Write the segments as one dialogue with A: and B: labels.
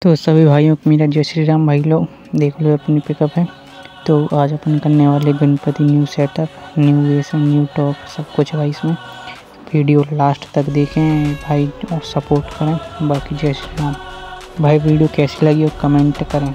A: तो सभी भाइयों को मेरा जय श्री राम। भाई लोग देख लो अपनी पिकअप है। तो आज अपन करने वाले गणपति न्यू सेटअप, न्यू वेसन, न्यू टॉप, सब कुछ भाई इसमें। वीडियो लास्ट तक देखें भाई और सपोर्ट करें। बाकी जय श्री राम भाई। वीडियो कैसी लगी और कमेंट करें।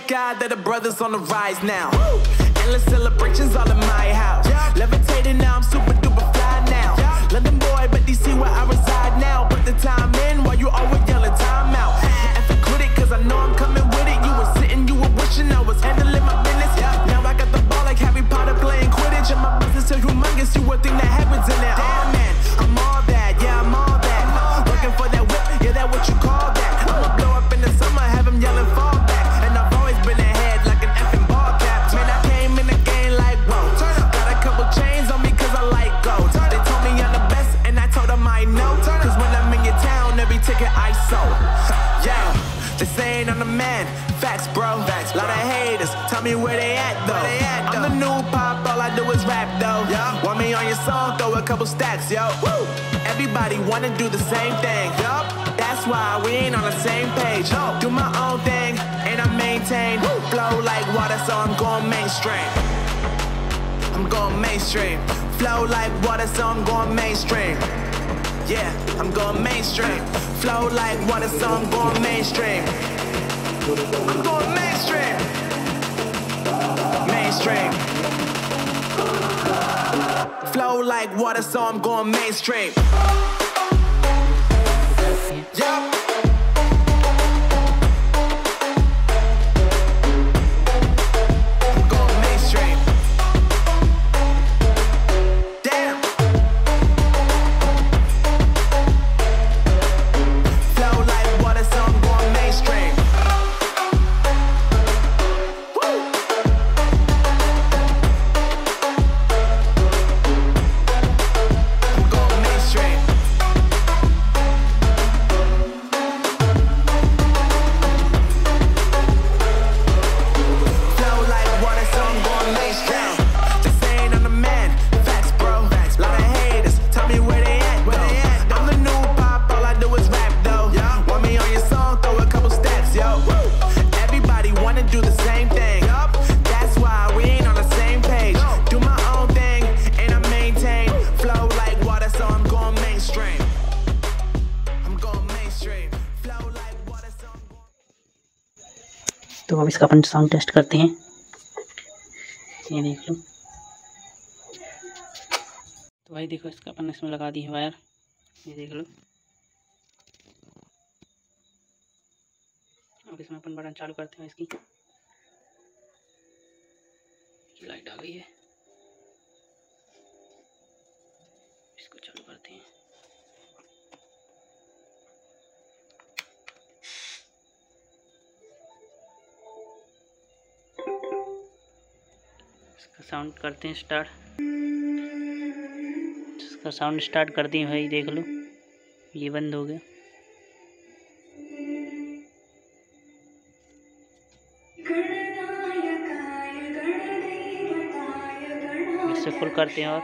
B: God that the brothers on the rise now. Woo! Endless celebrations all in my house. Yeah. Levitating now, I'm super duper fly now. Yeah. London boy, but DC where I reside now. Put the time in while you always yelling time out. And for quit it, cause I know I'm coming with it. You were sitting, you were wishing I was handling my business. Yeah. Now I got the ball like Harry Potter playing Quidditch. And my business so humongous, you would think that happens in there. Damn man, I'm all that, yeah, I'm all that. Looking for that whip, yeah, that what you call that. I'ma blow up in the summer, have him yelling fall back. Been ahead like an effing ball cap. Man, I came in the game like whoa. Got a couple chains on me cause I like gold. They told me I'm the best and I told them I know. Cause when I'm in your town, every ticket I sold. Yeah, they saying I'm the man. Facts, bro. Facts, lot of haters. Tell me where they at though. I'm the new pop, all I do is rap though. Want me on your song, throw a couple stacks, yo. Woo! Everybody wanna do the same thing. Yup, that's why we ain't on the same page. Do my own thing and I maintain. Flow like water, so I'm going mainstream. I'm going mainstream. Flow like water, so I'm going mainstream. Yeah, I'm going mainstream. Flow like water, so I'm going mainstream. I'm going mainstream. Mainstream. Flow like water, so I'm going mainstream. Yup.
A: तो अब इसका अपन sound test करते हैं। ये देख लो। तो भाई देखो, इसका अपन इसमें लगा दी है वायर। ये देख लो। अब इसमें अपन बटन चालू करते हैं। इसकी लाइट आ गई है, इसको चालू करते हैं। साउंड करते हैं स्टार्ट। इसका साउंड स्टार्ट करते हैं भाई, देख लो। ये बंद हो गया। इससे फुल करते हैं और